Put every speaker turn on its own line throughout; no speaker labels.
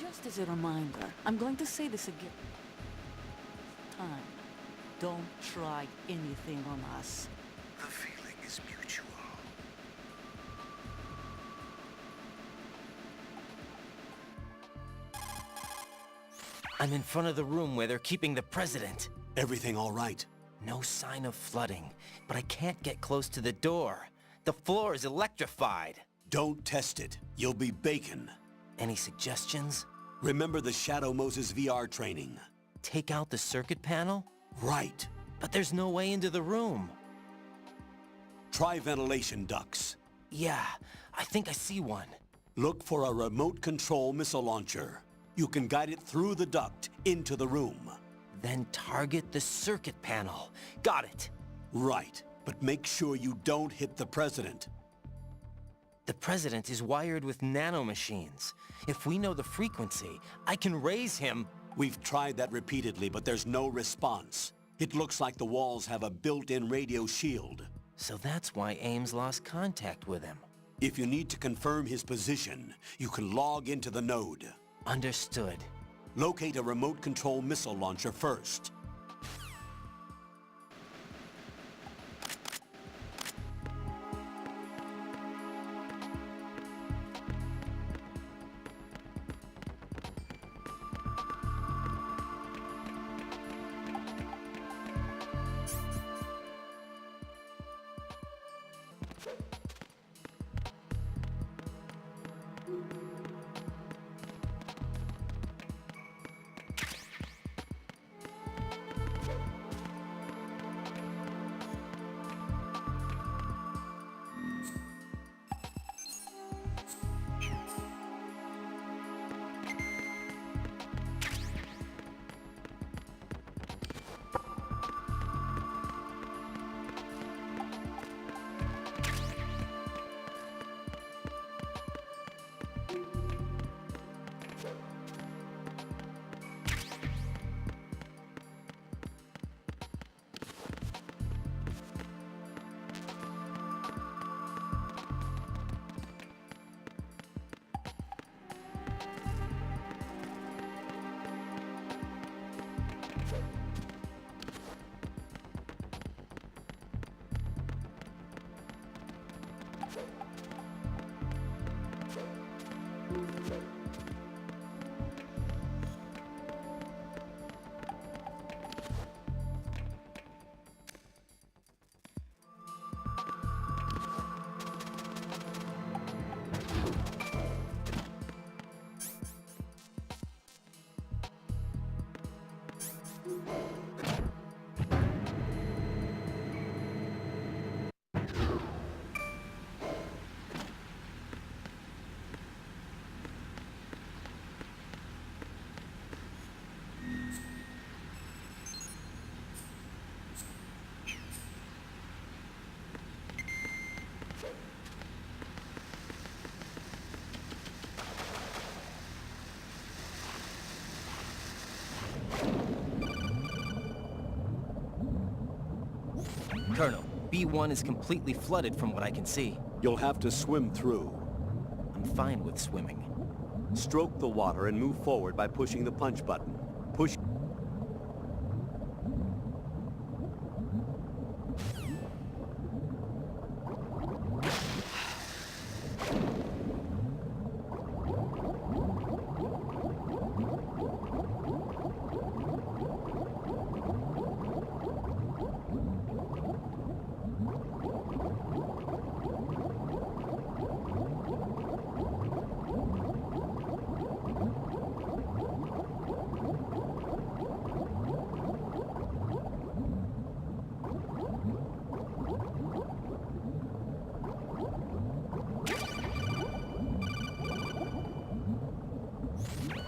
Just as a reminder, I'm going to say this again. Time. Don't try anything on us.
The feeling is mutual.
I'm in front of the room where they're keeping the president.
Everything all right?
No sign of flooding, but I can't get close to the door. The floor is electrified.
Don't test it. You'll be bacon.
Any suggestions?
Remember the Shadow Moses VR training.
Take out the circuit panel?
Right.
But there's no way into the room.
Try ventilation ducts.
Yeah, I think I see one.
Look for a remote control missile launcher. You can guide it through the duct into the room.
Then target the circuit panel. Got it.
Right, but make sure you don't hit the president.
The president is wired with nanomachines. If we know the frequency, I can raise him.
We've tried that repeatedly, but there's no response. It looks like the walls have a built-in radio shield.
So that's why Ames lost contact with him.
If you need to confirm his position, you can log into the node.
Understood.
Locate a remote control missile launcher first.
Colonel, B1 is completely flooded from what I can see.
You'll have to swim through.
I'm fine with swimming.
Stroke the water and move forward by pushing the punch button. Push...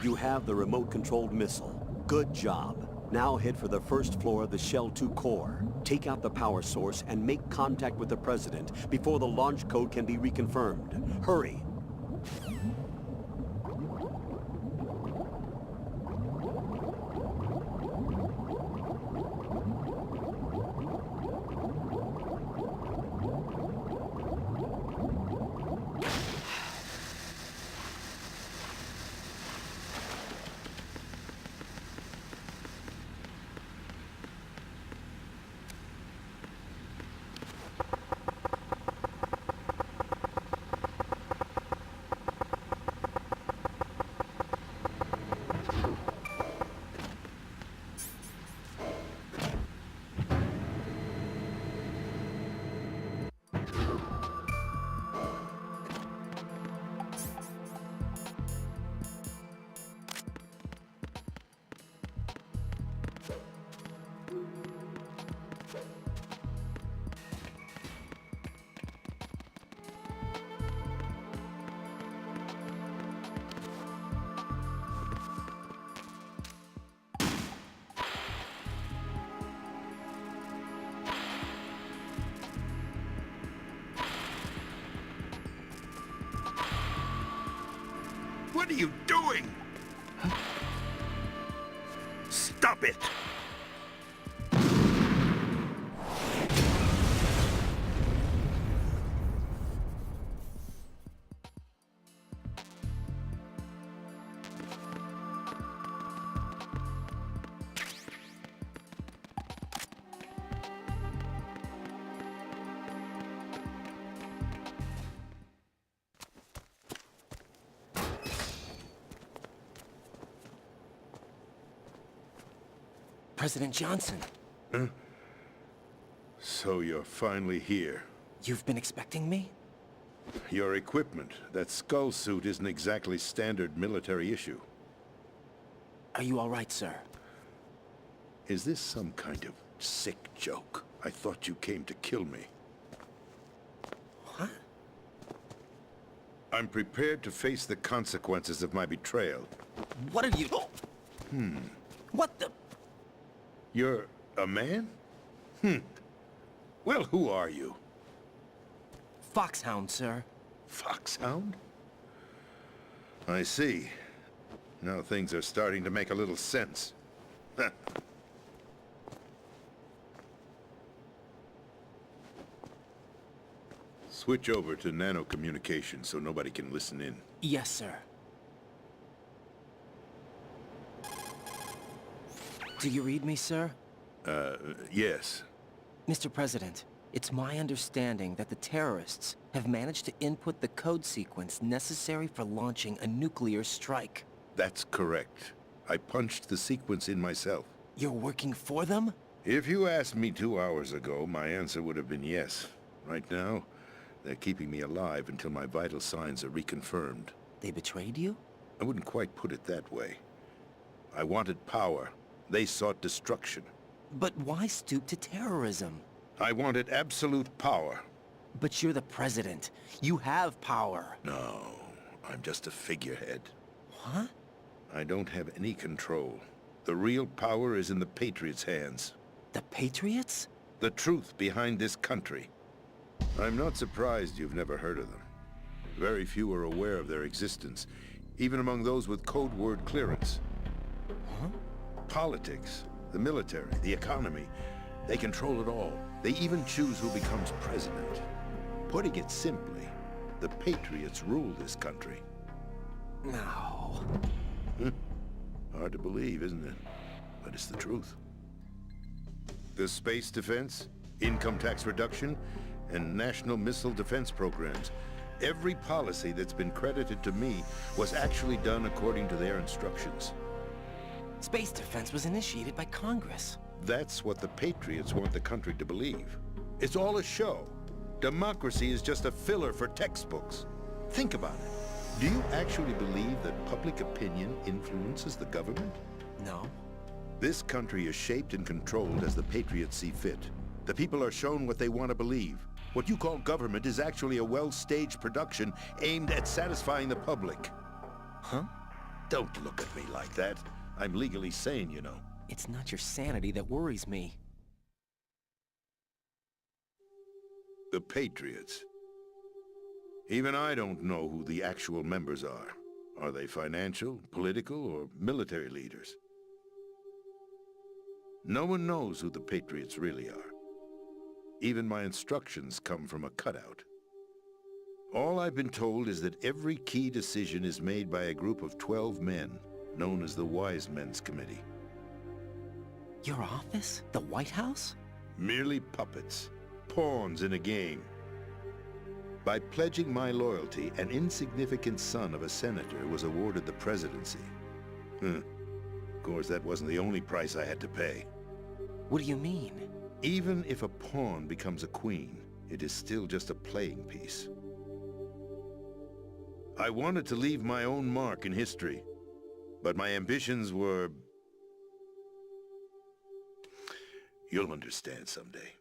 You have the remote-controlled missile. Good job. Now head for the first floor of the Shell 2 core. Take out the power source and make contact with the President before the launch code can be reconfirmed. Hurry!
What are you doing? Stop it!
President Johnson,
So you're finally here.
you've been expecting me?
Your equipment, that skull suit isn't exactly standard military issue.
Are you all right, sir?
Is this some kind of sick joke? I thought you came to kill me.
What?
I'm prepared to face the consequences of my betrayal.
What are you... What the...
You're a man? Well, who are you?
Foxhound, sir.
Foxhound? I see. Now things are starting to make a little sense. Switch over to nano-communication so nobody can listen in.
Yes, sir. Do you read me, sir?
Yes.
Mr. President, it's my understanding that the terrorists have managed to input the code sequence necessary for launching a nuclear strike.
That's correct. I punched the sequence in myself.
You're working for them?
If you asked me 2 hours ago, my answer would have been yes. Right now, they're keeping me alive until my vital signs are reconfirmed.
They betrayed you?
I wouldn't quite put it that way. I wanted power. They sought destruction.
But why stoop to terrorism?
I wanted absolute power.
But you're the president. You have power.
No, I'm just a figurehead.
What?
I don't have any control. The real power is in the Patriots' hands.
The Patriots?
The truth behind this country. I'm not surprised you've never heard of them. Very few are aware of their existence, even among those with code word clearance.
Huh?
Politics, the military, the economy, they control it all. They even choose who becomes president. Putting it simply, the Patriots rule this country.
No.
Hard to believe, isn't it? But it's the truth. The space defense, income tax reduction, and national missile defense programs. Every policy that's been credited to me was actually done according to their instructions.
Space defense was initiated by Congress.
That's what the Patriots want the country to believe. It's all a show. Democracy is just a filler for textbooks. Think about it. Do you actually believe that public opinion influences the government?
No.
This country is shaped and controlled as the Patriots see fit. The people are shown what they want to believe. What you call government is actually a well-staged production aimed at satisfying the public.
Huh?
Don't look at me like that. I'm legally sane, you know.
It's not your sanity that worries me.
The Patriots. Even I don't know who the actual members are. Are they financial, political, or military leaders? No one knows who the Patriots really are. Even my instructions come from a cutout. All I've been told is that every key decision is made by a group of 12 men, known as the Wise Men's Committee.
Your office? The White House?
Merely puppets, pawns in a game. By pledging my loyalty, an insignificant son of a senator was awarded the presidency. Of course, that wasn't the only price I had to pay.
What do you mean?
Even if a pawn becomes a queen, it is still just a playing piece. I wanted to leave my own mark in history, but my ambitions were... You'll understand someday.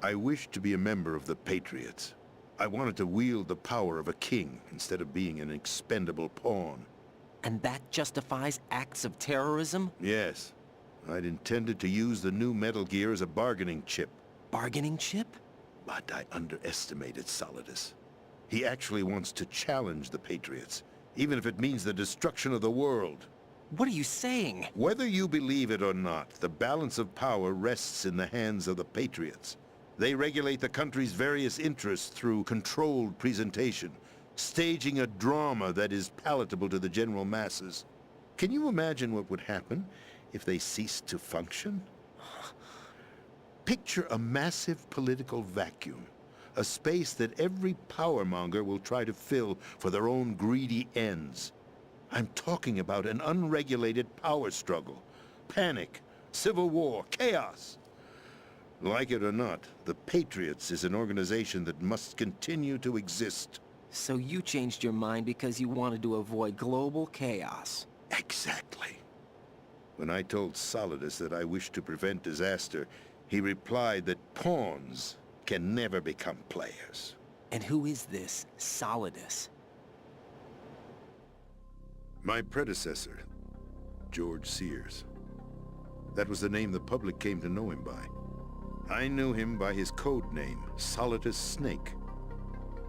I wished to be a member of the Patriots. I wanted to wield the power of a king instead of being an expendable pawn.
And that justifies acts of terrorism?
Yes. I'd intended to use the new Metal Gear as a bargaining chip.
Bargaining chip?
But I underestimated Solidus. He actually wants to challenge the Patriots, even if it means the destruction of the world.
What are you saying?
Whether you believe it or not, the balance of power rests in the hands of the Patriots. They regulate the country's various interests through controlled presentation, staging a drama that is palatable to the general masses. Can you imagine what would happen if they ceased to function? Picture a massive political vacuum, a space that every powermonger will try to fill for their own greedy ends. I'm talking about an unregulated power struggle, panic, civil war, chaos. Like it or not, the Patriots is an organization that must continue to exist.
So you changed your mind because you wanted to avoid global chaos.
Exactly. When I told Solidus that I wished to prevent disaster, he replied that pawns can never become players.
And who is this Solidus?
My predecessor, George Sears. That was the name the public came to know him by. I knew him by his code name, Solidus Snake.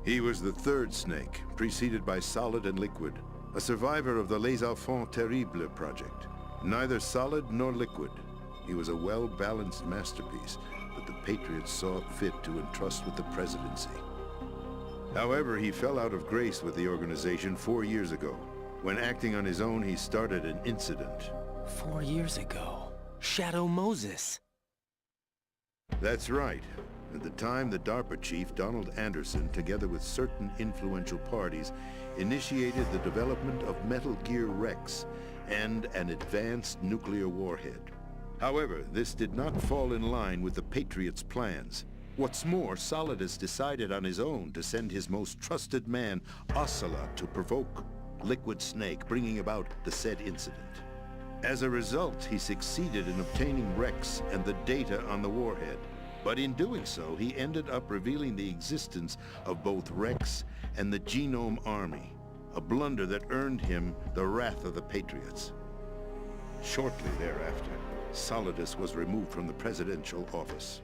He was the third Snake, preceded by Solid and Liquid, a survivor of the Les Enfants Terribles project. Neither solid nor liquid, he was a well-balanced masterpiece that the Patriots saw fit to entrust with the presidency. However, he fell out of grace with the organization 4 years ago. When acting on his own, he started an incident.
4 years ago. Shadow Moses.
That's right. At the time, the DARPA chief, Donald Anderson, together with certain influential parties, initiated the development of Metal Gear Rex and an advanced nuclear warhead. However, this did not fall in line with the Patriots' plans. What's more, Solidus decided on his own to send his most trusted man, Ocelot, to provoke Liquid Snake, bringing about the said incident. As a result, he succeeded in obtaining Rex and the data on the warhead. But in doing so, he ended up revealing the existence of both Rex and the Genome Army, a blunder that earned him the wrath of the Patriots. Shortly thereafter, Solidus was removed from the presidential office.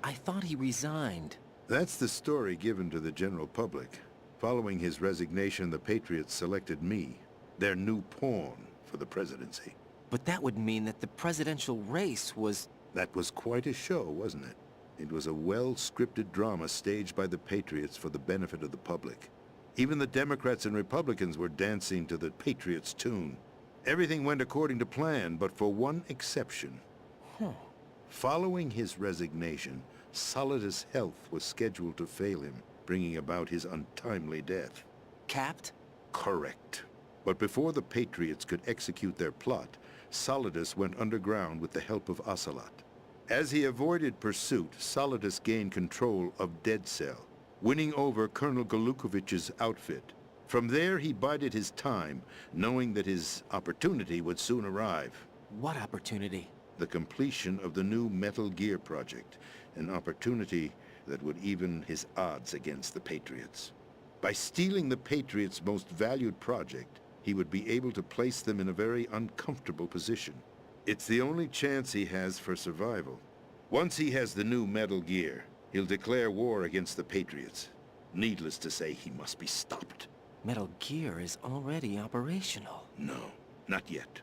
I thought he resigned.
That's the story given to the general public. Following his resignation, the Patriots selected me, their new pawn, for the presidency.
But that would mean that the presidential race was...
That was quite a show, wasn't it? It was a well-scripted drama staged by the Patriots for the benefit of the public. Even the Democrats and Republicans were dancing to the Patriots' tune. Everything went according to plan, but for one exception. Following his resignation, Solidus' health was scheduled to fail him, bringing about his untimely death.
Capped?
Correct. But before the Patriots could execute their plot, Solidus went underground with the help of Ocelot. As he avoided pursuit, Solidus gained control of Dead Cell, winning over Colonel Golukovich's outfit. From there, he bided his time, knowing that his opportunity would soon arrive.
What opportunity?
The completion of the new Metal Gear project, an opportunity that would even his odds against the Patriots. By stealing the Patriots' most valued project, he would be able to place them in a very uncomfortable position. It's the only chance he has for survival. Once he has the new Metal Gear, he'll declare war against the Patriots. Needless to say, he must be stopped.
Metal Gear is already operational.
No, not yet.